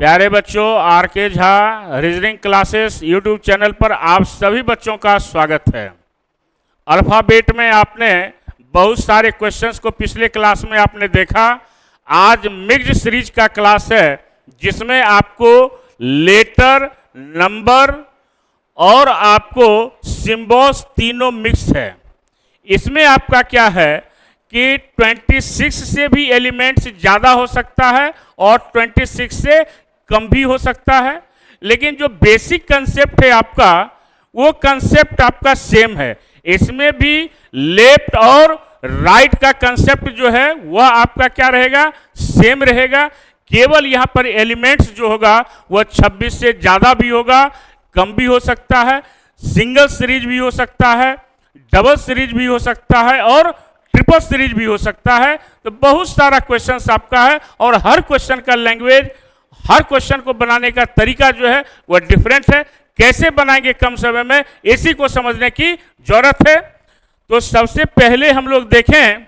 प्यारे बच्चों, आर के Jha reasoning classes YouTube channel पर आप सभी बच्चों का स्वागत है। अल्फ़ाबेट में आपने बहुत सारे क्वेश्चंस को पिछले क्लास में आपने देखा। आज मिक्स्ड सीरीज का क्लास है जिसमें आपको लेटर, नंबर और आपको सिंबल्स तीनों मिक्स है। इसमें आपका क्या है कि 26 से भी एलिमेंट्स ज़्यादा हो सकता है और 26 से कम भी हो सकता है, लेकिन जो बेसिक कंसेप्ट है आपका वो कंसेप्ट आपका सेम है। इसमें भी लेफ्ट और राइट का कंसेप्ट जो है वह आपका क्या रहेगा, सेम रहेगा। केवल यहाँ पर एलिमेंट्स जो होगा वह 26 से ज़्यादा भी होगा, कम भी हो सकता है, सिंगल सीरीज भी हो सकता है, डबल सीरीज भी हो सकता है और ट्रिपल सीरीज भी हो सकता है। तो बहुत सारा क्वेश्चन आपका है और हर क्वेश्चन का लैंग्वेज, हर क्वेश्चन को बनाने का तरीका जो है वह डिफरेंट है। कैसे बनाएंगे कम समय में, इसी को समझने की जरूरत है। तो सबसे पहले हम लोग देखें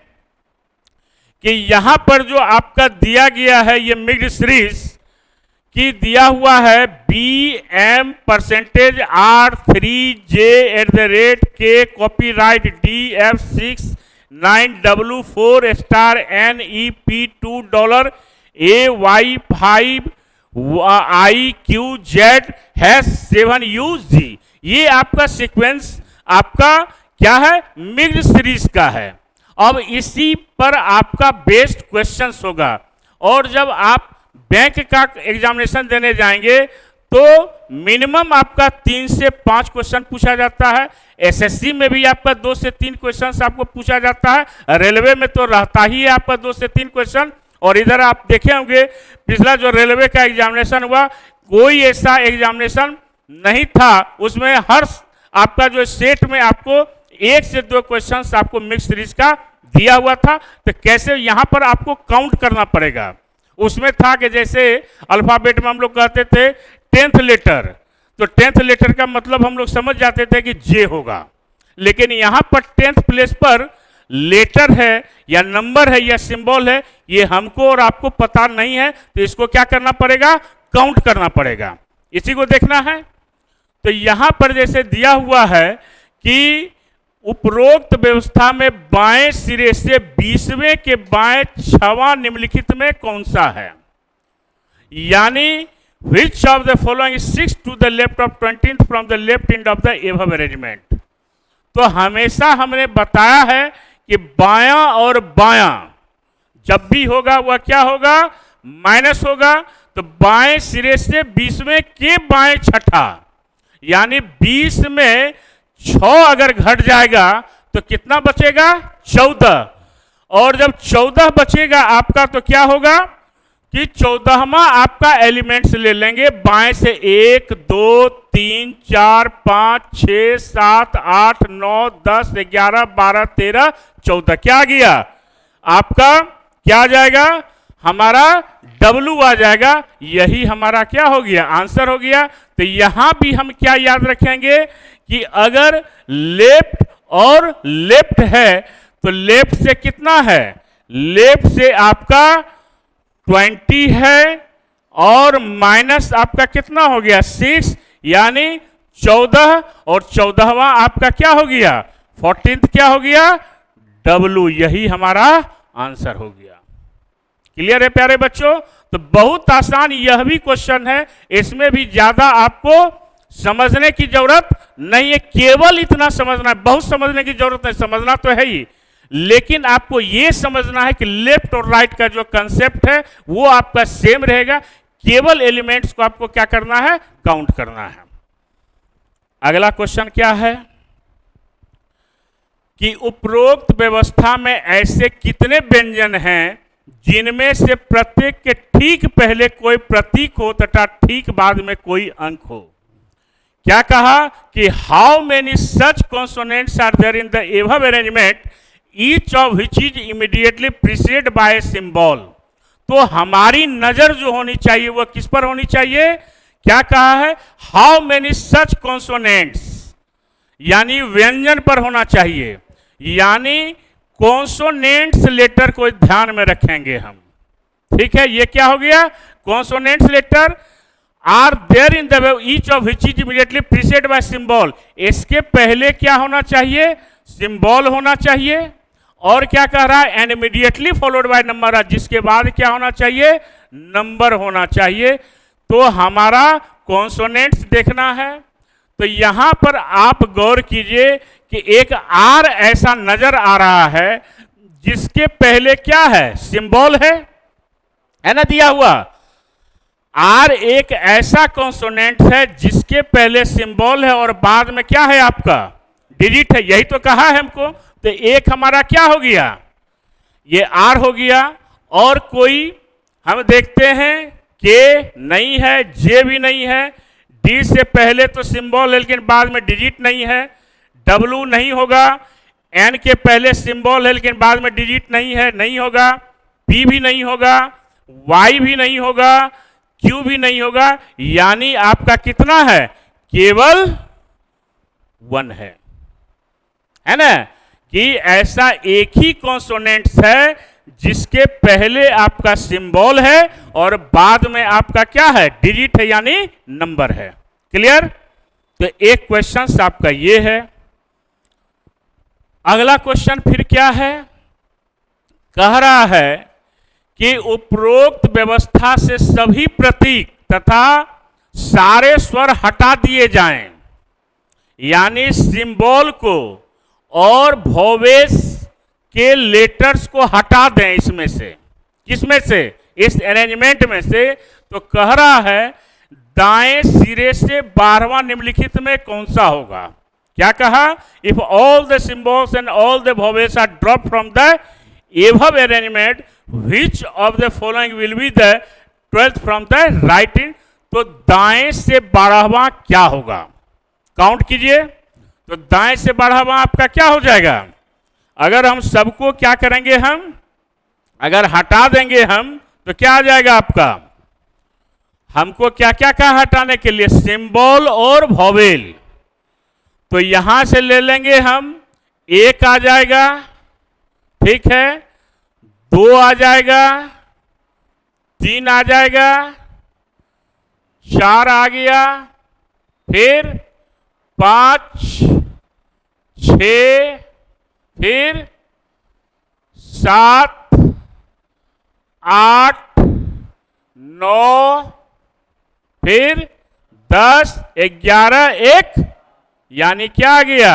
कि यहां पर जो आपका दिया गया है ये मिक्स्ड सीरीज की दिया हुआ है BM%R3J@K कॉपीराइट DF69W4*NEP2 AY5IQZ7UG। ये आपका सीक्वेंस आपका क्या है, मिक्स्ड सीरीज का है। अब इसी पर आपका बेस्ड क्वेश्चंस होगा और जब आप बैंक का एग्जामिनेशन देने जाएंगे तो मिनिमम आपका 3 से 5 क्वेश्चन पूछा जाता है। एसएससी में भी आपका 2 से 3 क्वेश्चन आपको पूछा जाता है। रेलवे में तो रहता ही है आपका 2 से 3 क्वेश्चन। और इधर आप देखे होंगे पिछला जो रेलवे का एग्जामिनेशन हुआ, कोई ऐसा एग्जामिनेशन नहीं था उसमें हर आपका जो सेट में आपको 1 से 2 क्वेश्चंस आपको मिक्स सीरीज का दिया हुआ था। तो कैसे यहाँ पर आपको काउंट करना पड़ेगा। उसमें था कि जैसे अल्फ़ाबेट में हम लोग कहते थे 10th लेटर, तो 10th लेटर का मतलब हम लोग समझ जाते थे कि जे होगा, लेकिन यहाँ पर 10th प्लेस पर लेटर है या नंबर है या सिंबल है, ये हमको और आपको पता नहीं है। तो इसको क्या करना पड़ेगा, काउंट करना पड़ेगा, इसी को देखना है। तो यहाँ पर जैसे दिया हुआ है कि उपरोक्त व्यवस्था में बाएं सिरे से 20वें के बाएं 6वां निम्नलिखित में कौन सा है, यानी which of the following is 6 to the left of 20th from the left end of the above arrangement। तो हमेशा हमने बताया है कि बायां और बायां जब भी होगा वह क्या होगा, माइनस होगा। तो बाएं सिरे से 20वें के बाएं छठा, यानी 20 में 6 अगर घट जाएगा तो कितना बचेगा, 14। और जब 14 बचेगा आपका तो क्या होगा कि 14वां आपका एलिमेंट्स ले लेंगे बाएं से 1 2 3 4 5 6 7 8 9 10 11 12 13 14। क्या आ गया आपका, क्या आ जाएगा, हमारा W आ जाएगा। यही हमारा क्या हो गया, आंसर हो गया। तो यहां भी हम क्या याद रखेंगे कि अगर लेफ्ट और लेफ्ट है तो लेफ्ट से कितना है, लेफ्ट से आपका 20 है और माइनस आपका कितना हो गया 6, यानी 14 और 14वां आपका क्या हो गया 14th, क्या हो गया W। यही हमारा आंसर हो गया। क्लियर है प्यारे बच्चों। तो बहुत आसान यह भी क्वेश्चन है, इसमें भी ज्यादा आपको समझने की जरूरत नहीं है, केवल इतना समझना है। बहुत समझने की जरूरत नहीं, समझना तो है ही, लेकिन आपको यह समझना है कि लेफ्ट और राइट का जो कंसेप्ट है वो आपका सेम रहेगा। केवल एलिमेंट्स को आपको क्या करना है, काउंट करना है। अगला क्वेश्चन क्या है कि उपरोक्त व्यवस्था में ऐसे कितने व्यंजन हैं जिनमें से प्रत्येक के ठीक पहले कोई प्रतीक हो तथा ठीक बाद में कोई अंक हो। क्या कहा कि how many such consonants are there in the above arrangement each of which is immediately preceded by a symbol. तो हमारी नजर जो होनी चाहिए वह किस पर होनी चाहिए, क्या कहा है, हाउ मेनी सच कॉन्सोनेंट्स, यानी व्यंजन पर होना चाहिए। यानी कॉन्सोनेंट्स लेटर को ध्यान में रखेंगे हम, ठीक है। ये क्या हो गया, consonants letter are there in the each of which is immediately preceded by symbol. इसके पहले क्या होना चाहिए? सिंबल होना चाहिए। और क्या कह रहा है? And immediately followed by number, जिसके बाद क्या होना चाहिए? नंबर होना चाहिए। तो हमारा कॉन्सोनेंट्स देखना है। तो यहां पर आप गौर कीजिए कि एक आर ऐसा नजर आ रहा है जिसके पहले क्या है? सिंबल है ना दिया हुआ। आर एक ऐसा कॉन्सोनेंट है जिसके पहले सिंबल है और बाद में क्या है? आपका डिजिट है। यही तो कहा है हमको। तो एक हमारा क्या हो गया? ये आर हो गया। और कोई हम देखते हैं के नहीं है, जे भी नहीं है, डी से पहले तो सिंबल है लेकिन बाद में डिजिट नहीं है, डब्ल्यू नहीं होगा, एन के पहले सिंबल है लेकिन बाद में डिजिट नहीं है, नहीं होगा, पी भी नहीं होगा, वाई भी नहीं होगा, क्यू भी नहीं होगा। यानी आपका कितना है? केवल 1 है ना? कि ऐसा एक ही कॉन्सोनेंट्स है जिसके पहले आपका सिंबल है और बाद में आपका क्या है? डिजिट है यानी नंबर है। क्लियर? तो एक क्वेश्चन आपका ये है। अगला क्वेश्चन फिर क्या है? कह रहा है कि उपरोक्त व्यवस्था से सभी प्रतीक तथा सारे स्वर हटा दिए जाएं, यानी सिंबल को और वोवेल्स के लेटर्स को हटा दें इसमें से। किसमें से? इस अरेंजमेंट में से। तो कह रहा है दाएं सिरे से 12वां निम्नलिखित में कौन सा होगा? क्या कहा? If all the symbols and all the vowels are drop from the above arrangement which of the following will be the 12th from the right in. तो दाएं से 12वां क्या होगा? काउंट कीजिए। तो दाएं से 12वां आपका क्या हो जाएगा? अगर हम सबको क्या करेंगे? हम अगर हटा देंगे हम तो क्या आ जाएगा आपका? हमको क्या क्या कहा हटाने के लिए? सिंबल और वोवेल। तो यहां से ले लेंगे हम, 1 आ जाएगा, ठीक है, 2 आ जाएगा, 3 आ जाएगा, 4 आ गया, फिर 5, 6, फिर 7, 8, 9, फिर 10, 11, 1, यानी क्या आ गया?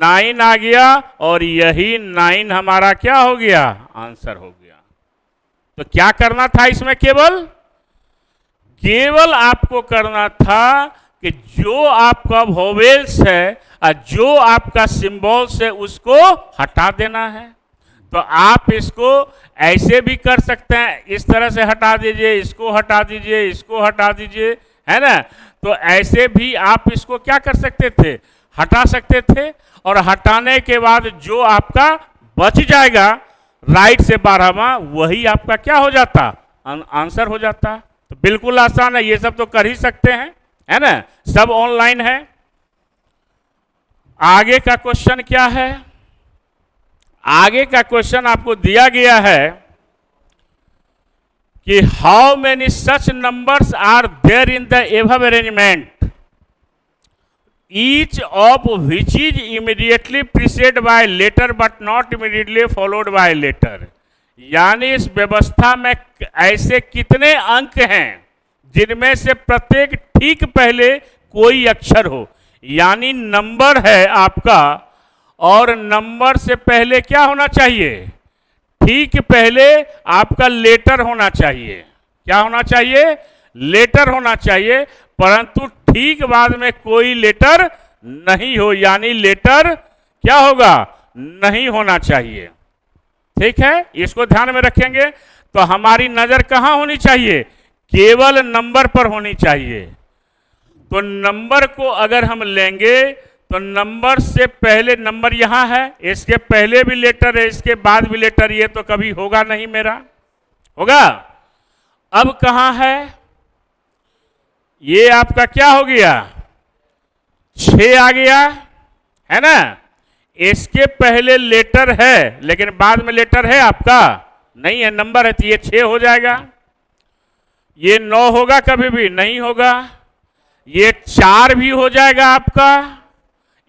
9 आ गया। और यही 9 हमारा क्या हो गया? आंसर हो गया। तो क्या करना था इसमें? केवल आपको करना था कि जो आपका वोवेल्स है और जो आपका सिंबल्स है उसको हटा देना है। तो आप इसको ऐसे भी कर सकते हैं, इस तरह से हटा दीजिए, इसको हटा दीजिए, इसको हटा दीजिए, है ना? तो ऐसे भी आप इसको क्या कर सकते थे? हटा सकते थे। और हटाने के बाद जो आपका बच जाएगा राइट से 12वां, वही आपका क्या हो जाता? आंसर हो जाता। तो बिल्कुल आसान है, ये सब तो कर ही सकते हैं, है ना? सब ऑनलाइन है। आगे का क्वेश्चन क्या है? आगे का क्वेश्चन आपको दिया गया है कि how many such numbers are there in the above arrangement each of which is immediately preceded by letter but not immediately followed by letter. यानी इस व्यवस्था में ऐसे कितने अंक हैं जिनमें से प्रत्येक ठीक पहले कोई अक्षर हो। यानी नंबर है आपका और नंबर से पहले क्या होना चाहिए? ठीक पहले आपका लेटर होना चाहिए। क्या होना चाहिए? लेटर होना चाहिए। परंतु ठीक बाद में कोई लेटर नहीं हो, यानी लेटर क्या होगा? नहीं होना चाहिए। ठीक है, इसको ध्यान में रखेंगे। तो हमारी नजर कहां होनी चाहिए? केवल नंबर पर होनी चाहिए। तो नंबर को अगर हम लेंगे तो नंबर से पहले नंबर यहां है, इसके पहले भी लेटर है, इसके बाद भी लेटर, ये तो कभी होगा नहीं मेरा, होगा? अब कहां है? ये आपका क्या हो गया? 6 आ गया, है ना? इसके पहले लेटर है लेकिन बाद में लेटर है आपका नहीं है, नंबर है, तो ये 6 हो जाएगा। ये 9 होगा कभी भी नहीं होगा। ये 4 भी हो जाएगा आपका,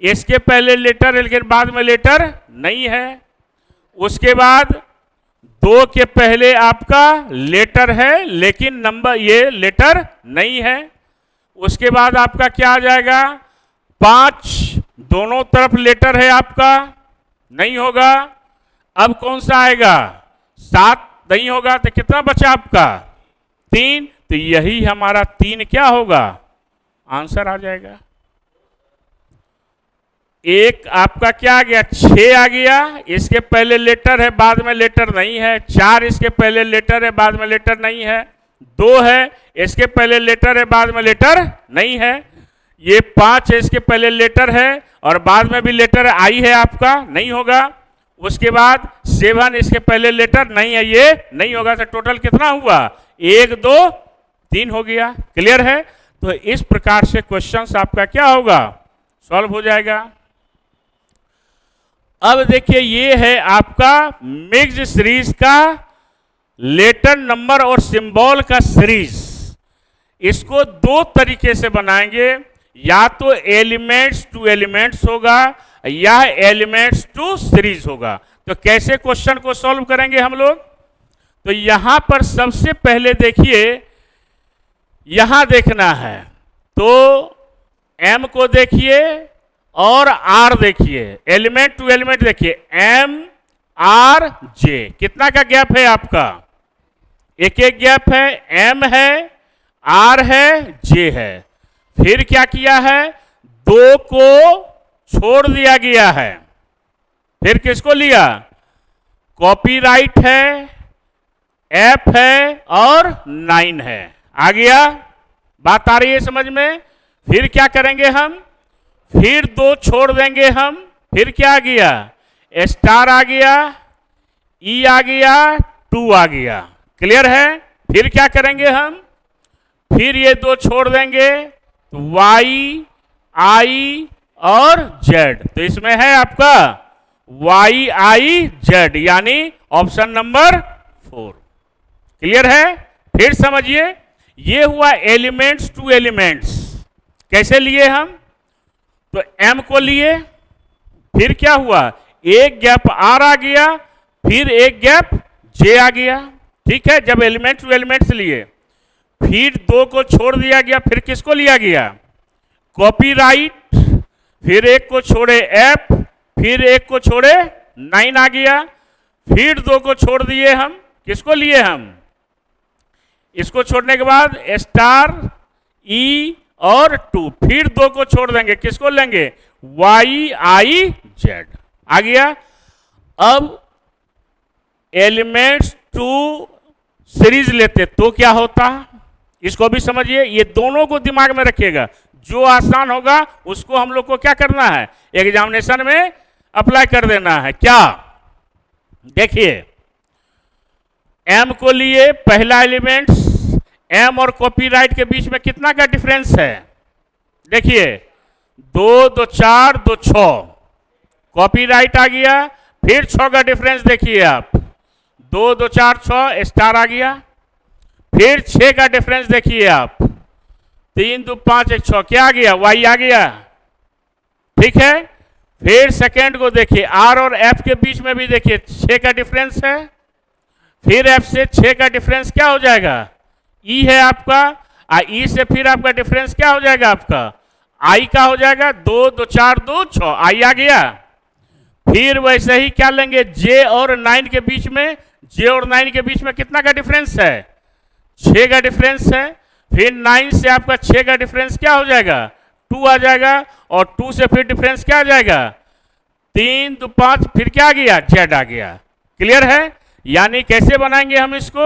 इसके पहले लेटर लेकिन बाद में लेटर नहीं है। उसके बाद 2 के पहले आपका लेटर है लेकिन नंबर ये लेटर नहीं है। उसके बाद आपका क्या आ जाएगा, 5 दोनों तरफ लेटर है आपका, नहीं होगा। अब कौन सा आएगा, 7 नहीं होगा, तो कितना बचा आपका, 3। तो यही हमारा 3 क्या होगा, आंसर आ जाएगा। एक आपका क्या आ गया, 6 आ गया, इसके पहले लेटर है बाद में लेटर नहीं है। 4 इसके पहले लेटर है बाद में लेटर नहीं है। 2 है, इसके पहले लेटर है बाद में लेटर नहीं है। ये 5 है, इसके पहले लेटर है और बाद में भी लेटर आई है आपका, नहीं होगा। उसके बाद 7 इसके पहले लेटर नहीं है, ये नहीं होगा। तो टोटल कितना हुआ, 1 2 3 हो गया। क्लियर है। तो इस प्रकार से क्वेश्चंस आपका क्या होगा, सॉल्व हो जाएगा। अब देखिए ये है आपका मिक्स्ड सीरीज का लेटर नंबर और सिंबल का सीरीज। इसको 2 तरीके से बनाएंगे, या तो एलिमेंट्स टू एलिमेंट्स होगा या एलिमेंट्स टू सीरीज होगा। तो कैसे क्वेश्चन को सॉल्व करेंगे हम लोग, तो यहां पर सबसे पहले देखिए, यहां देखना है तो m को देखिए और r देखिए, एलिमेंट टू एलिमेंट देखिए, m r j कितना का गैप है आपका, एक एक गैप है, m है, r है, j है। फिर क्या किया है, 2 को छोड़ दिया गया है। फिर किसको लिया, कॉपीराइट है, f है और 9 है। आ गया, बात आ रही है समझ में। फिर क्या करेंगे हम, फिर 2 छोड़ देंगे हम। फिर क्या आ गया, स्टार आ गया, ई आ गया, 2 आ गया। क्लियर है। फिर क्या करेंगे हम, फिर ये 2 छोड़ देंगे, तो वाई आई और जेड। तो इसमें है आपका वाई आई जेड, यानी ऑप्शन नंबर 4। क्लियर है। फिर समझिए, ये हुआ एलिमेंट्स टू एलिमेंट्स। कैसे लिए हम, तो m को लिए, फिर क्या हुआ, एक गैप r आ गया, फिर एक गैप j आ गया। ठीक है, जब एलिमेंट टू एलिमेंट्स लिए, फिर 2 को छोड़ दिया गया, फिर किसको लिया गया, कॉपीराइट, फिर एक को छोड़े f, फिर एक को छोड़े 9 आ गया। फिर 2 को छोड़ दिए हम, किसको लिए हम, इसको छोड़ने के बाद स्टार ई और 2, फिर 2 को छोड़ देंगे, किसको लेंगे, वाई आई जेड। आ गया। अब एलिमेंट्स टू सीरीज लेते तो क्या होता, इसको भी समझिए, ये दोनों को दिमाग में रखिएगा। जो आसान होगा उसको हम लोग को क्या करना है, एग्जामिनेशन में अप्लाई कर देना है। क्या, देखिए m को लिए, पहला एलिमेंट्स m और कॉपीराइट के बीच में कितना का डिफरेंस है, देखिए 2 2 4 2 6, कॉपीराइट आ गया। फिर 6 का डिफरेंस देखिए आप, 2 2 4 6, स्टार आ गया। फिर 6 का डिफरेंस देखिए आप, 3 2 5 1 6, क्या आ गया, वाई आ गया। ठीक है। फिर सेकेंड को देखिए, r और f के बीच में भी देखिए 6 का डिफरेंस है। फिर f से 6 का डिफरेंस क्या हो जाएगा, e है आपका, e से फिर आपका डिफरेंस क्या हो जाएगा, आपका i का हो जाएगा, 2 2 4 2 6, i आ गया। फिर वैसे ही क्या लेंगे, j और 9 के बीच में, j और 9 के बीच में कितना का डिफरेंस है, 6 का डिफरेंस है। फिर 9 से आपका 6 का डिफरेंस क्या हो जाएगा, 2 आ जाएगा, और 2 से फिर डिफरेंस क्या आ जाएगा, 3 2 5, फिर क्या आ गया, z आ गया। क्लियर है। यानी कैसे बनाएंगे हम इसको,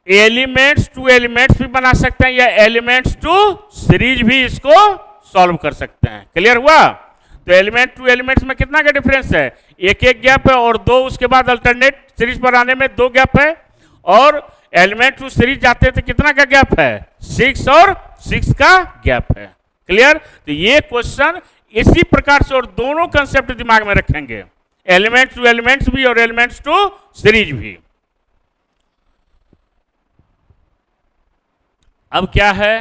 एलिमेंट्स टू एलिमेंट्स भी बना सकते हैं या एलिमेंट्स टू सीरीज भी इसको सॉल्व कर सकते हैं। क्लियर हुआ। तो एलिमेंट टू एलिमेंट्स में कितना का डिफरेंस है, एक एक गैप है, और 2 उसके बाद अल्टरनेट सीरीज पर आने में 2 गैप है, और एलिमेंट टू सीरीज जाते हैं तो कितना का गैप है, 6 और 6 का गैप है। क्लियर। तो ये क्वेश्चन इसी प्रकार से, और दोनों कंसेप्ट दिमाग में रखेंगे, एलिमेंट्स टू एलिमेंट्स भी और एलिमेंट्स टू सीरीज भी। अब क्या है,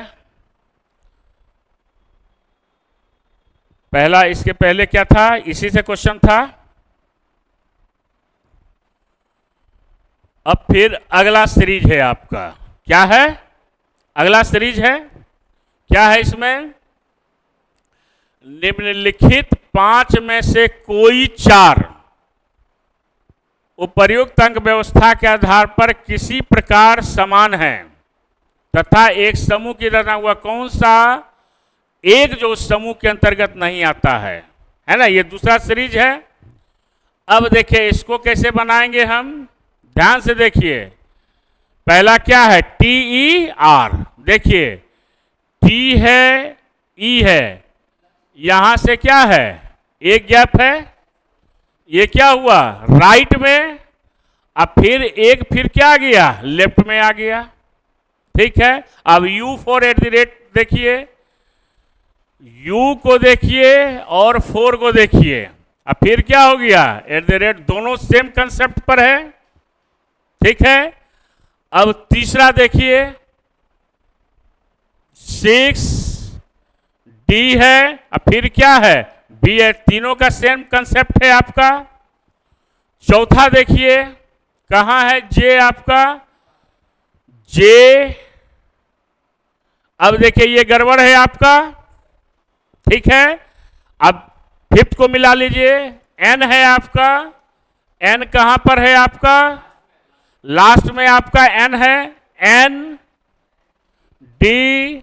पहला, इसके पहले क्या था, इसी से क्वेश्चन था। अब फिर अगला सीरीज है आपका, क्या है, अगला सीरीज है, क्या है इसमें, निम्नलिखित 5 में से कोई 4 उपर्युक्त अंक व्यवस्था के आधार पर किसी प्रकार समान है तथा एक समूह की तरह हुआ कौन सा एक जो उस समूह के अंतर्गत नहीं आता है ना, ये दूसरा सीरीज है। अब देखिए इसको कैसे बनाएंगे हम, ध्यान से देखिए। पहला क्या है, टी ई आर, देखिए टी है, ई है, यहां से क्या है, एक गैप है, ये क्या हुआ राइट में, अब फिर एक, फिर क्या आ गया, लेफ्ट में आ गया, ठीक है। अब u for at the rate देखिए, u को देखिए और 4 को देखिए, अब फिर क्या हो गया, एट द रेट, दोनों सेम कंसेप्ट पर है, ठीक है। अब तीसरा देखिए 6 d है, अब फिर क्या है, b है, तीनों का सेम कंसेप्ट है आपका। चौथा देखिए कहां है, j आपका, j, अब देखिए ये गड़बड़ है आपका, ठीक है। अब फिफ्थ को मिला लीजिए, n है आपका, n कहां पर है आपका, लास्ट में आपका n है, n d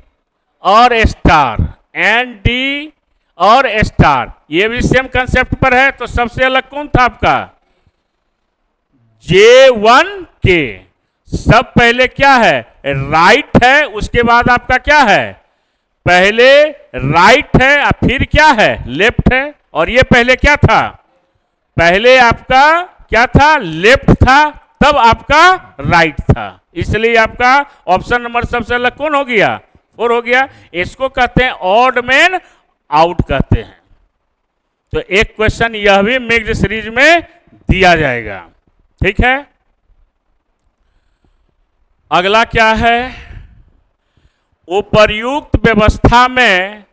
और स्टार, n d और स्टार, ये भी सेम कंसेप्ट पर है। तो सबसे अलग कौन था आपका, J1K, सब पहले क्या है, राइट है, उसके बाद आपका क्या है, पहले राइट है और फिर क्या है, लेफ्ट है, और ये पहले क्या था, पहले आपका क्या था, लेफ्ट था, तब आपका राइट था, इसलिए आपका ऑप्शन नंबर सबसे अलग कौन हो गया, 4 हो गया। इसको कहते हैं ऑड मैन आउट कहते हैं। तो एक क्वेश्चन यह भी मिक्स्ड सीरीज में दिया जाएगा, ठीक है। अगला क्या है, उपर्युक्त व्यवस्था में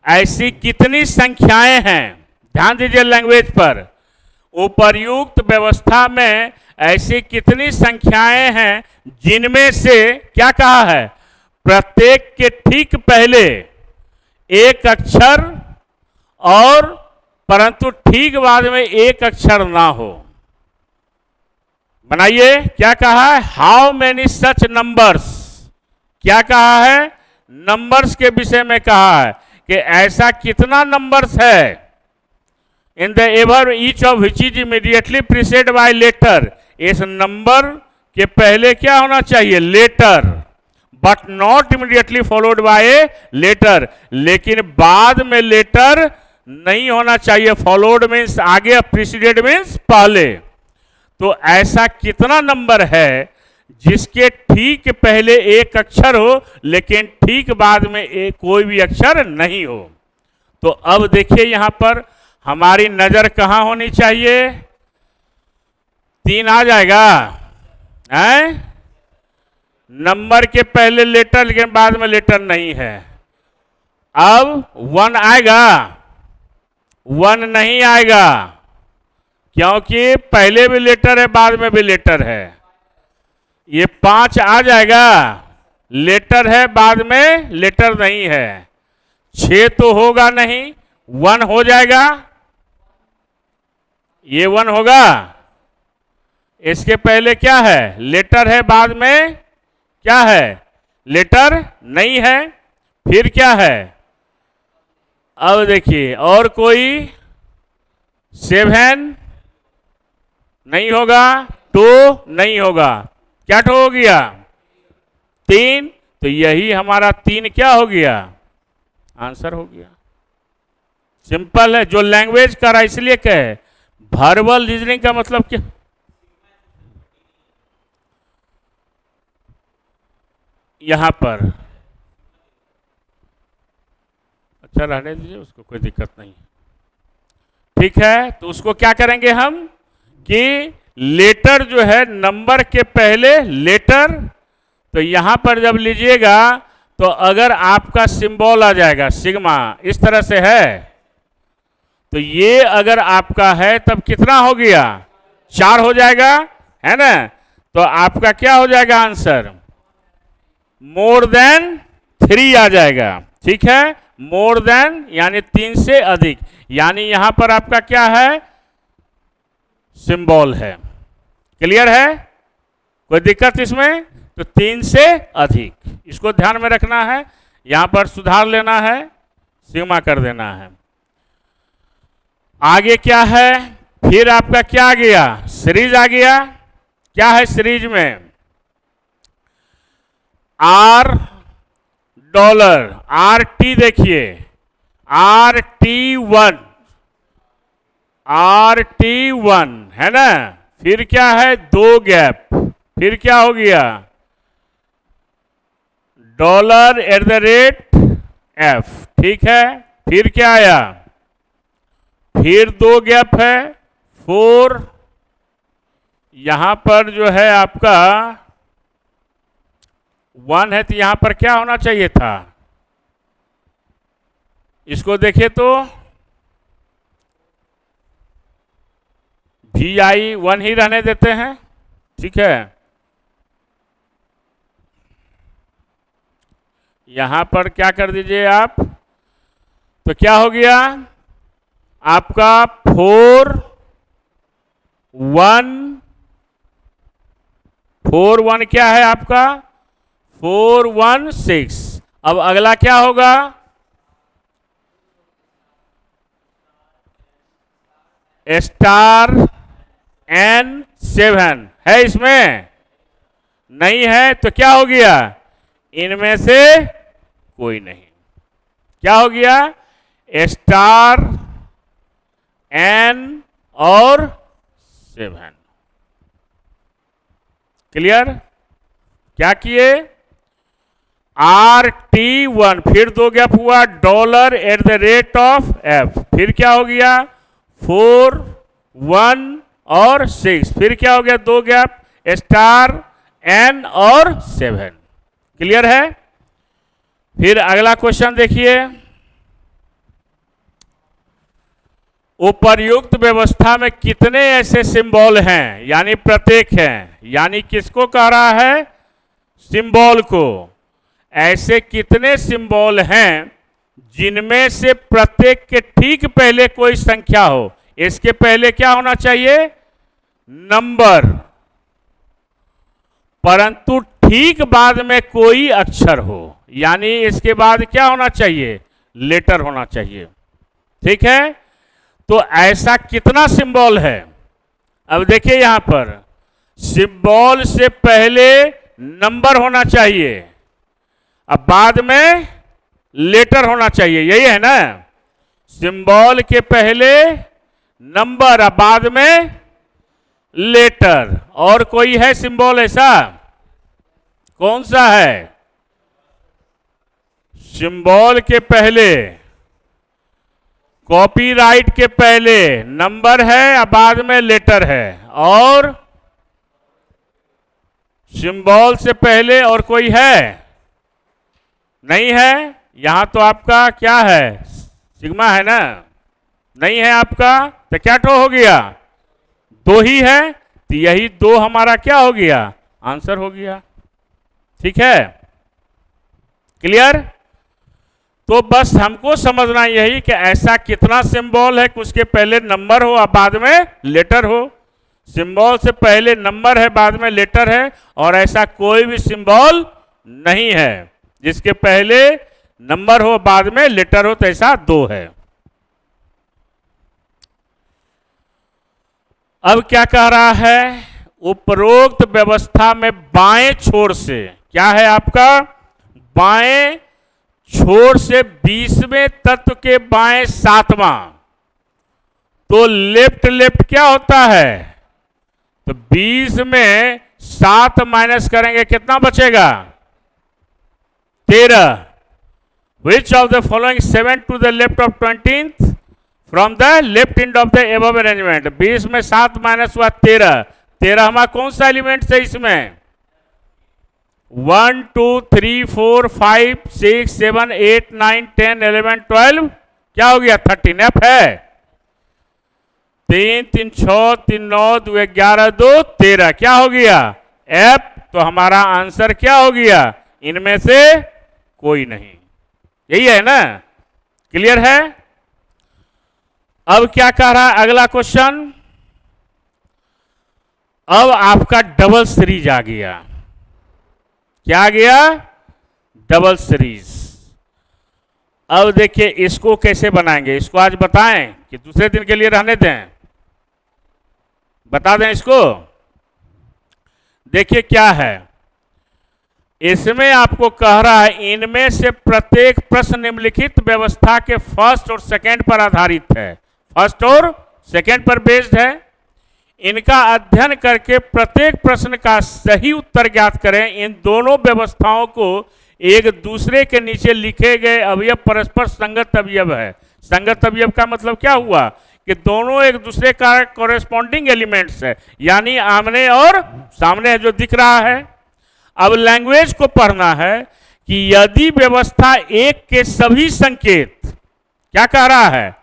ऐसी कितनी संख्याएं हैं, ध्यान दीजिए लैंग्वेज पर, उपर्युक्त व्यवस्था में ऐसी कितनी संख्याएं हैं जिनमें से क्या कहा है, प्रत्येक के ठीक पहले एक अक्षर और परंतु ठीक बाद में एक अक्षर ना हो। बनाइए, क्या कहा है, हाउ मेनी सच नंबर्स, क्या कहा है, नंबर्स के विषय में कहा है कि ऐसा कितना नंबर्स है, in the ever each of which is immediately preceded by letter, इस नंबर के पहले क्या होना चाहिए, letter, but not immediately followed by letter, लेकिन बाद में लेटर नहीं होना चाहिए, फॉलोड मीन्स आगे, प्रीसीडेड मीन्स पहले। तो ऐसा कितना नंबर है जिसके ठीक पहले एक अक्षर हो लेकिन ठीक बाद में कोई भी अक्षर नहीं हो। तो अब देखिए यहां पर हमारी नजर कहां होनी चाहिए, 3 आ जाएगा, नंबर के पहले लेटर लेकिन बाद में लेटर नहीं है। अब 1 आएगा, 1 नहीं आएगा, क्योंकि पहले भी लेटर है बाद में भी लेटर है। ये 5 आ जाएगा, लेटर है बाद में लेटर नहीं है। 6 तो होगा नहीं, 1 हो जाएगा, ये 1 होगा, इसके पहले क्या है, लेटर है, बाद में क्या है, लेटर नहीं है, फिर क्या है, अब देखिए और कोई, 7 नहीं होगा, 2 नहीं होगा, क्या हो गया, 3, तो यही हमारा 3 क्या हो गया, आंसर हो गया। सिंपल है, जो लैंग्वेज कर रहा है इसलिए कहे, वर्बल रीजनिंग का मतलब क्या, यहां पर अच्छा रहने दीजिए, उसको कोई दिक्कत नहीं, ठीक है। तो उसको क्या करेंगे हम कि लेटर जो है नंबर के पहले लेटर, तो यहां पर जब लीजिएगा तो अगर आपका सिंबल आ जाएगा सिग्मा इस तरह से है, तो ये अगर आपका है तब कितना हो गया, 4 हो जाएगा, है ना। तो आपका क्या हो जाएगा आंसर, मोर देन 3 आ जाएगा। ठीक है, मोर देन यानी 3 से अधिक, यानी यहां पर आपका क्या है, सिंबल है। क्लियर है, कोई दिक्कत इसमें? तो 3 से अधिक, इसको ध्यान में रखना है, यहां पर सुधार लेना है, सिग्मा कर देना है। आगे क्या है, फिर आपका क्या आ गया, सीरीज आ गया। क्या है सीरीज में, आर डॉलर, आर टी देखिए, RT1, RT1 है ना। फिर क्या है, 2 गैप, फिर क्या हो गया, $@F। ठीक है, फिर क्या आया, फिर 2 गैप है, 4, यहां पर जो है आपका 1 है, तो यहां पर क्या होना चाहिए था, इसको देखिए तो VI 1 ही रहने देते हैं। ठीक है, यहां पर क्या कर दीजिए आप, तो क्या हो गया आपका 4 1 क्या है आपका, 4 1 6। अब अगला क्या होगा, *N7 है, इसमें नहीं है, तो क्या हो गया, इनमें से कोई नहीं। क्या हो गया, *N और 7। क्लियर, क्या किए, RT1, फिर 2 गैप हुआ, $@F, फिर क्या हो गया, 4 1 और 6, फिर क्या हो गया, 2 गैप, *N और 7। क्लियर है। फिर अगला क्वेश्चन देखिए, उपर्युक्त व्यवस्था में कितने ऐसे सिंबल हैं, यानी प्रत्येक हैं, यानी किसको कह रहा है, सिंबल को। ऐसे कितने सिंबल हैं जिनमें से प्रत्येक के ठीक पहले कोई संख्या हो, इसके पहले क्या होना चाहिए, नंबर, परंतु ठीक बाद में कोई अक्षर हो, यानी इसके बाद क्या होना चाहिए, लेटर होना चाहिए। ठीक है, तो ऐसा कितना सिंबल है, अब देखिए यहां पर सिंबल से पहले नंबर होना चाहिए, अब बाद में लेटर होना चाहिए, यही है ना। सिंबल के पहले नंबर, अब बाद में लेटर। और कोई है सिंबल ऐसा, कौन सा है, सिंबल के पहले, कॉपीराइट के पहले नंबर है, अब बाद में लेटर है, और सिंबल से पहले और कोई है, नहीं है। यहां तो आपका क्या है, सिग्मा है ना, नहीं है आपका, तो क्या टो हो गया, 2 ही है, तो यही 2 हमारा क्या हो गया, आंसर हो गया। ठीक है, क्लियर। तो बस हमको समझना यही कि ऐसा कितना सिंबल है कि उसके पहले नंबर हो और बाद में लेटर हो। सिंबल से पहले नंबर है, बाद में लेटर है, और ऐसा कोई भी सिंबल नहीं है जिसके पहले नंबर हो बाद में लेटर हो, तो ऐसा 2 है। अब क्या कह रहा है, उपरोक्त व्यवस्था में बाएं छोर से, क्या है आपका, बाएं छोर से 20वें तत्व के बाएं 7वां, तो लेफ्ट लेफ्ट क्या होता है, तो 20 में 7 माइनस करेंगे कितना बचेगा, 13। Which of the following 7 to the left of 20th from the left end of the above arrangement, 20 में 7 माइनस हुआ 13, 13 हमारा कौन सा एलिमेंट है इसमें, 1 2 3 4 5 6 7 8 9 10 11 12 क्या हो गया 13 एफ है 3 3 6 3 9 2 11 2 13 क्या हो गया एफ। तो हमारा आंसर क्या हो गया इनमें से कोई नहीं। यही है ना क्लियर है। अब क्या कह रहा है अगला क्वेश्चन। अब आपका डबल सीरीज आ गया। क्या आ गया डबल सीरीज। अब देखिए इसको कैसे बनाएंगे इसको आज बताएं कि दूसरे दिन के लिए रहने दें। बता दें इसको। देखिए क्या है इसमें आपको कह रहा है इनमें से प्रत्येक प्रश्न निम्नलिखित व्यवस्था के फर्स्ट और सेकंड पर आधारित है। फर्स्ट और सेकंड पर बेस्ड है। इनका अध्ययन करके प्रत्येक प्रश्न का सही उत्तर ज्ञात करें। इन दोनों व्यवस्थाओं को एक दूसरे के नीचे लिखे गए अवयव परस्पर संगत अवयव है। संगत अवयव का मतलब क्या हुआ कि दोनों एक दूसरे का कॉरेस्पॉन्डिंग एलिमेंट्स है यानी आमने और सामने जो दिख रहा है। अब लैंग्वेज को पढ़ना है कि यदि व्यवस्था एक के सभी संकेत क्या कह रहा है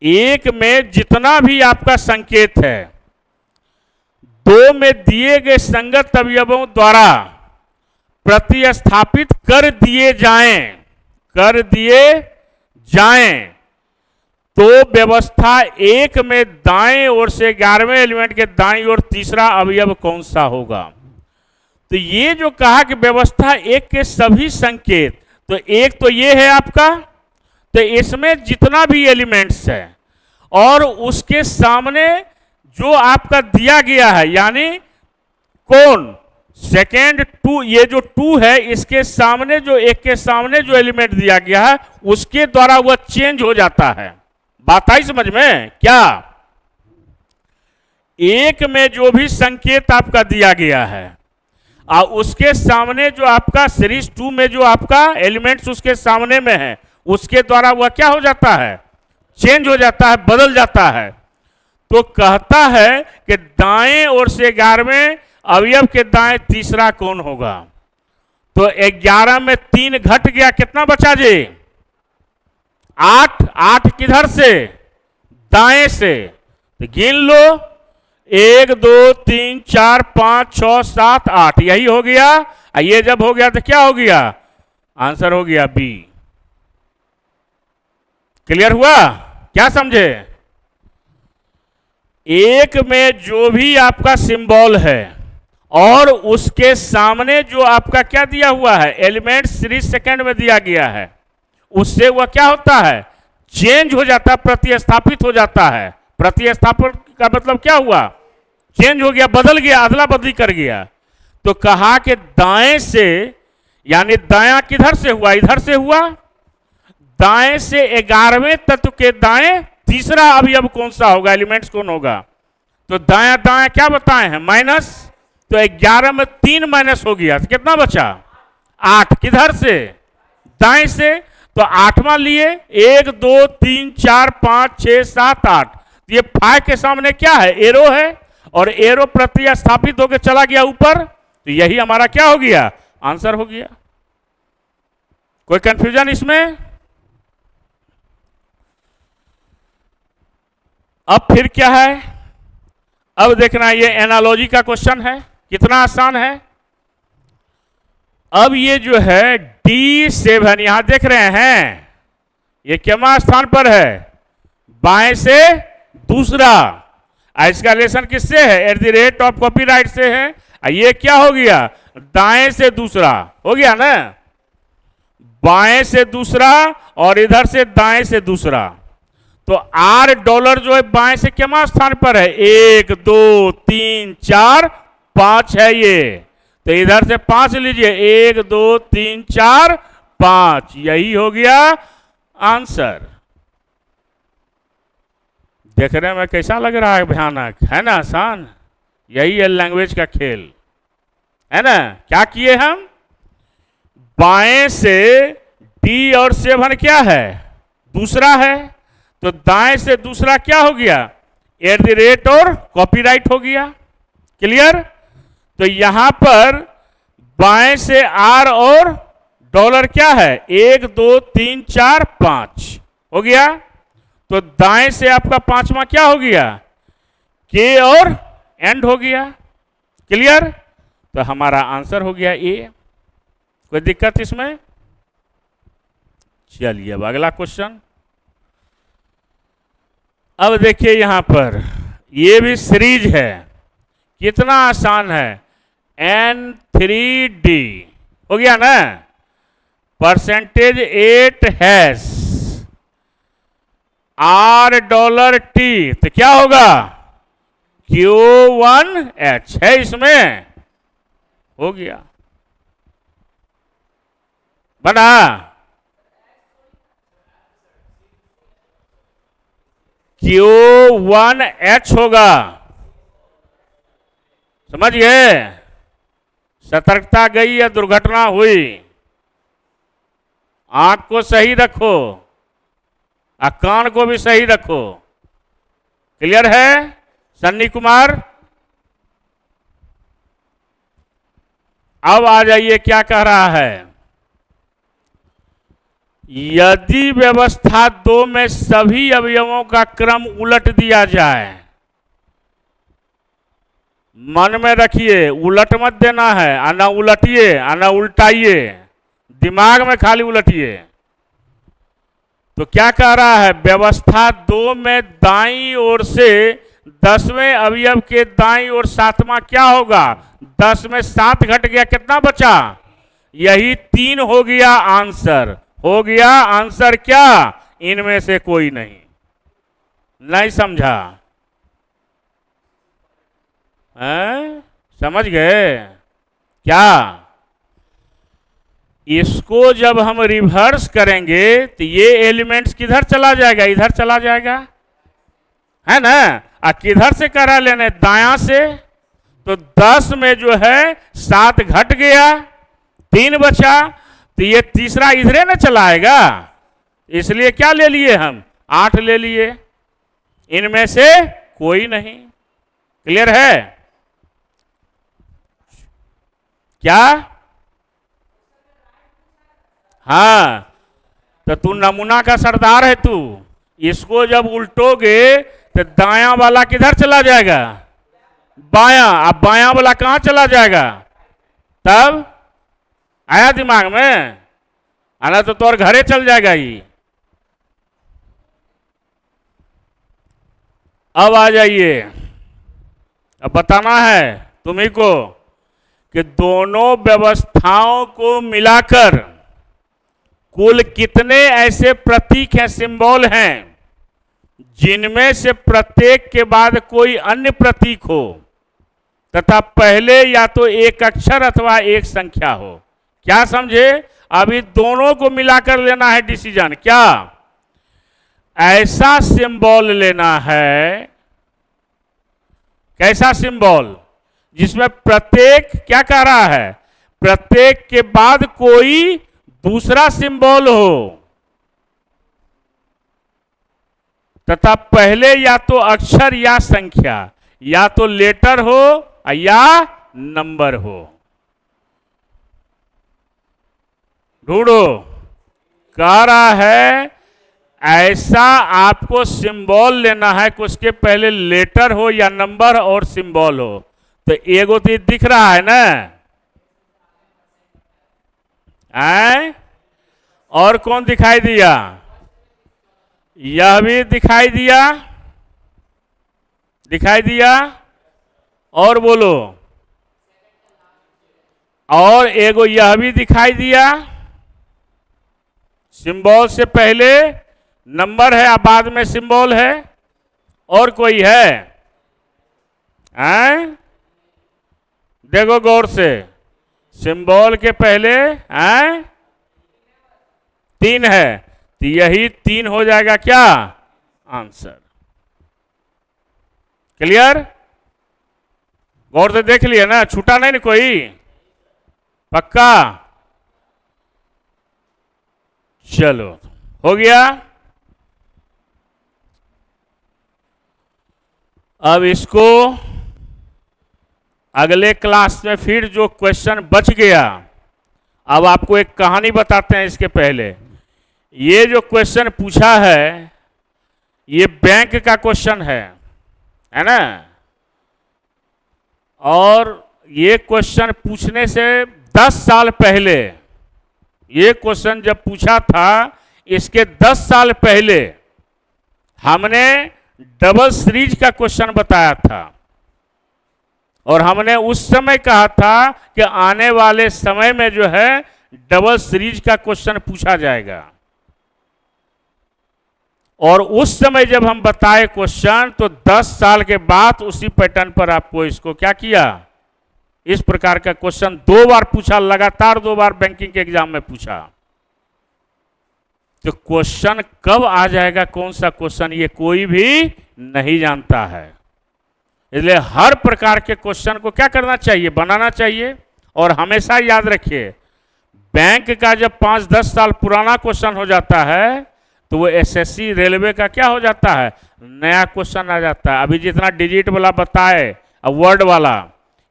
एक में जितना भी आपका संकेत है दो में दिए गए संगत अवयवों द्वारा प्रतिस्थापित कर दिए जाएं तो व्यवस्था एक में दाएं ओर से 11वें एलिमेंट के दाईं ओर तीसरा अवयव कौन सा होगा। तो ये जो कहा कि व्यवस्था एक के सभी संकेत तो एक तो ये है आपका तो इसमें जितना भी एलिमेंट्स है और उसके सामने जो आपका दिया गया है यानी कौन सेकेंड टू ये जो टू है इसके सामने जो एक के सामने जो एलिमेंट दिया गया है उसके द्वारा वह चेंज हो जाता है। बात आई समझ में क्या। एक में जो भी संकेत आपका दिया गया है और उसके सामने जो आपका सीरीज टू में जो आपका एलिमेंट्स उसके सामने में है उसके द्वारा वह क्या हो जाता है चेंज हो जाता है बदल जाता है। तो कहता है कि दाएं ओर से 11वें अवयव के दाएं तीसरा कौन होगा। तो 11 में 3 घट गया कितना बचा जी 8। 8 किधर से दाएं से तो गिन लो 1 2 3 4 5 6 7 8 यही हो गया। ये जब हो गया तो क्या हो गया आंसर हो गया बी। क्लियर हुआ क्या समझे। एक में जो भी आपका सिंबल है और उसके सामने जो आपका क्या दिया हुआ है एलिमेंट सीरीज सेकंड में दिया गया है उससे वह क्या होता है चेंज हो जाता है प्रतिस्थापित हो जाता है। प्रतिस्थापन का मतलब क्या हुआ चेंज हो गया बदल गया अदला बदली कर गया। तो कहा कि दाएं से यानी दायां किधर से हुआ इधर से हुआ दाएं से 11वें तत्व के दाएं तीसरा अवयव कौन सा होगा एलिमेंट्स कौन होगा। तो दायां दायां क्या बताए हैं माइनस। तो 11 में 3 माइनस हो गया तो कितना बचा 8 किधर से दाएं से। तो 8वां लिए 1 2 3 4 5 6 7 8 ये 5 के सामने क्या है एरो है और एरो प्रतिस्थापित होकर चला गया ऊपर। तो यही हमारा क्या हो गया आंसर हो गया। कोई कंफ्यूजन इसमें। अब फिर क्या है अब देखना ये एनालॉजी का क्वेश्चन है कितना आसान है। अब ये जो है D7 यहां देख रहे हैं ये कितना स्थान पर है बाएं से दूसरा। इसका रिलेशन किससे है @ कॉपीराइट से है। ये क्या हो गया दाएं से दूसरा हो गया ना बाएं से दूसरा और इधर से दाएं से दूसरा। तो $R जो है बाएं से कितना स्थान पर है 1 2 3 4 5 है ये। तो इधर से 5 लीजिए 1 2 3 4 5 यही हो गया आंसर। देख रहे हैं मैं कैसा लग रहा है भयानक है ना आसान। यही है लैंग्वेज का खेल है ना। क्या किए हम बाएं से D और 7 क्या है दूसरा है। तो दाएं से दूसरा क्या हो गया @ और कॉपीराइट हो गया। क्लियर। तो यहां पर बाएं से आर और डॉलर क्या है, 1 2 3 4 5 हो गया। तो दाएं से आपका पांचवा क्या हो गया, के और एंड हो गया। क्लियर। तो हमारा आंसर हो गया ए। कोई दिक्कत इसमें? चलिए अब अगला क्वेश्चन। अब देखिए यहां पर ये भी सीरीज है, कितना आसान है। N3D हो गया ना, %8 हैश $R तो क्या होगा, Q1H है इसमें, हो गया बना। Q1H होगा, समझ गए। सतर्कता गई या दुर्घटना हुई, आंख को सही रखो और कान को भी सही रखो। क्लियर है सन्नी कुमार? अब आ जाइए क्या कह रहा है। यदि व्यवस्था 2 में सभी अवयवों का क्रम उलट दिया जाए, मन में रखिए उलट मत देना है, आना उलटिए आना उल्टाइए, दिमाग में खाली उलटिए। तो क्या कह रहा है, व्यवस्था 2 में दाईं ओर से 10वें अवयव के दाईं ओर 7वां क्या होगा, 10 में 7 घट गया, कितना बचा, यही 3 हो गया आंसर। हो गया आंसर क्या, इनमें से कोई नहीं। नहीं समझा? समझ गए क्या? इसको जब हम रिवर्स करेंगे तो ये एलिमेंट्स किधर चला जाएगा, इधर चला जाएगा, है ना। किधर से करा लेने, दायां से। तो 10 में जो है 7 घट गया, 3 बचा, तो ये तीसरा इधरे न चलाएगा, इसलिए क्या ले लिए हम, 8 ले लिए। इनमें से कोई नहीं। क्लियर है क्या? हाँ, तो तू नमूना का सरदार है तू। इसको जब उल्टोगे तो दायां वाला किधर चला जाएगा, बायां। अब बायां वाला कहां चला जाएगा, तब आया दिमाग में, आना तो तोर घरे चल जाएगा ही। अब आ जाइए, अब बताना है तुम्ही को कि दोनों व्यवस्थाओं को मिलाकर कुल कितने ऐसे प्रतीक हैं, सिंबल हैं, जिनमें से प्रत्येक के बाद कोई अन्य प्रतीक हो तथा पहले या तो एक अक्षर अथवा एक संख्या हो। क्या समझे? अभी दोनों को मिलाकर लेना है डिसीजन। क्या ऐसा सिंबल लेना है, कैसा सिंबल, जिसमें प्रत्येक क्या कह रहा है, प्रत्येक के बाद कोई दूसरा सिंबल हो तथा पहले या तो अक्षर या संख्या, या तो लेटर हो या नंबर हो। ढूंढो। कह रहा है ऐसा आपको सिंबल लेना है कि उसके पहले लेटर हो या नंबर और सिंबल हो। तो एगो तो दिख रहा है ना, और कौन दिखाई दिया, यह भी दिखाई दिया, दिखाई दिया, और बोलो, और एगो यह भी दिखाई दिया। सिंबल से पहले नंबर है, बाद में सिंबल है, और कोई है? देखो गौर से, सिंबल के पहले 3 है, तो यही 3 हो जाएगा क्या आंसर। क्लियर? गौर से देख लिया ना, छूटा नहीं ना कोई, पक्का? चलो हो गया। अब इसको अगले क्लास में फिर जो क्वेश्चन बच गया, अब आपको एक कहानी बताते हैं इसके पहले। ये जो क्वेश्चन पूछा है ये बैंक का क्वेश्चन है ना, और ये क्वेश्चन पूछने से 10 साल पहले, ये क्वेश्चन जब पूछा था इसके 10 साल पहले हमने डबल सीरीज का क्वेश्चन बताया था, और हमने उस समय कहा था कि आने वाले समय में जो है डबल सीरीज का क्वेश्चन पूछा जाएगा। और उस समय जब हम बताए क्वेश्चन तो 10 साल के बाद उसी पैटर्न पर आपको इसको क्या किया, इस प्रकार का क्वेश्चन 2 बार पूछा, लगातार 2 बार बैंकिंग के एग्जाम में पूछा। तो क्वेश्चन कब आ जाएगा, कौन सा क्वेश्चन, ये कोई भी नहीं जानता है। इसलिए हर प्रकार के क्वेश्चन को क्या करना चाहिए, बनाना चाहिए। और हमेशा याद रखिए, बैंक का जब 5-10 साल पुराना क्वेश्चन हो जाता है तो वो एसएससी रेलवे का क्या हो जाता है, नया क्वेश्चन आ जाता है। अभी जितना डिजिट वाला बताए, वर्ड वाला,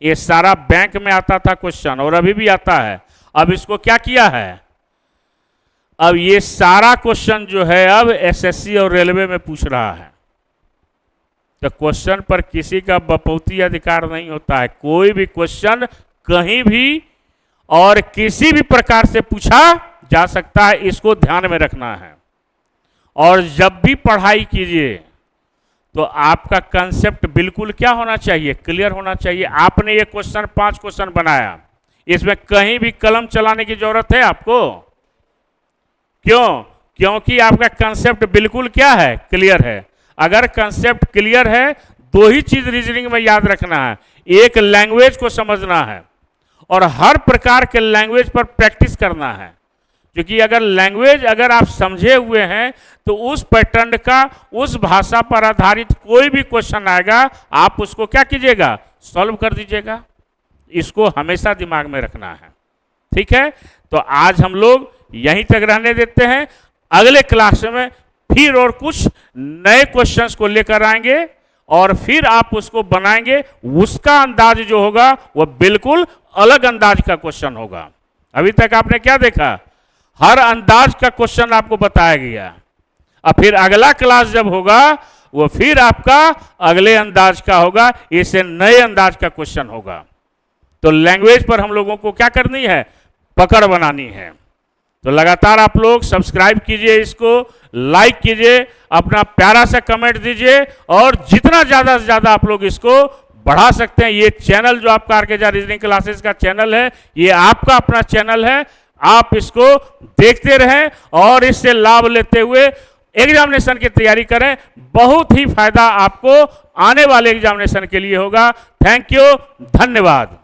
ये सारा बैंक में आता था क्वेश्चन और अभी भी आता है। अब इसको क्या किया है, अब ये सारा क्वेश्चन जो है अब एसएससी और रेलवे में पूछ रहा है। तो क्वेश्चन पर किसी का बपौती अधिकार नहीं होता है। कोई भी क्वेश्चन कहीं भी और किसी भी प्रकार से पूछा जा सकता है, इसको ध्यान में रखना है। और जब भी पढ़ाई कीजिए तो आपका कंसेप्ट बिल्कुल क्या होना चाहिए, क्लियर होना चाहिए। आपने ये क्वेश्चन 5 क्वेश्चन बनाया, इसमें कहीं भी कलम चलाने की जरूरत है आपको, क्यों? क्योंकि आपका कंसेप्ट बिल्कुल क्या है, क्लियर है। अगर कंसेप्ट क्लियर है, 2 ही चीज रीजनिंग में याद रखना है, एक लैंग्वेज को समझना है और हर प्रकार के लैंग्वेज पर प्रैक्टिस करना है। क्योंकि अगर लैंग्वेज अगर आप समझे हुए हैं तो उस पैटर्न का, उस भाषा पर आधारित कोई भी क्वेश्चन आएगा, आप उसको क्या कीजिएगा, सॉल्व कर दीजिएगा। इसको हमेशा दिमाग में रखना है, ठीक है। तो आज हम लोग यहीं तक रहने देते हैं। अगले क्लास में फिर और कुछ नए क्वेश्चंस को लेकर आएंगे और फिर आप उसको बनाएंगे। उसका अंदाज जो होगा वो बिल्कुल अलग अंदाज का क्वेश्चन होगा। अभी तक आपने क्या देखा, हर अंदाज का क्वेश्चन आपको बताया गया। अब फिर अगला क्लास जब होगा वो फिर आपका अगले अंदाज का होगा, इससे नए अंदाज का क्वेश्चन होगा। तो लैंग्वेज पर हम लोगों को क्या करनी है, पकड़ बनानी है। तो लगातार आप लोग सब्सक्राइब कीजिए, इसको लाइक कीजिए, अपना प्यारा सा कमेंट दीजिए और जितना ज़्यादा से ज़्यादा आप लोग इसको बढ़ा सकते हैं। ये चैनल जो आपका आरकेजा रीजनिंग क्लासेस का चैनल है, ये आपका अपना चैनल है। आप इसको देखते रहें और इससे लाभ लेते हुए एग्जामिनेशन की तैयारी करें। बहुत ही फायदा आपको आने वाले एग्जामिनेशन के लिए होगा। थैंक यू, धन्यवाद।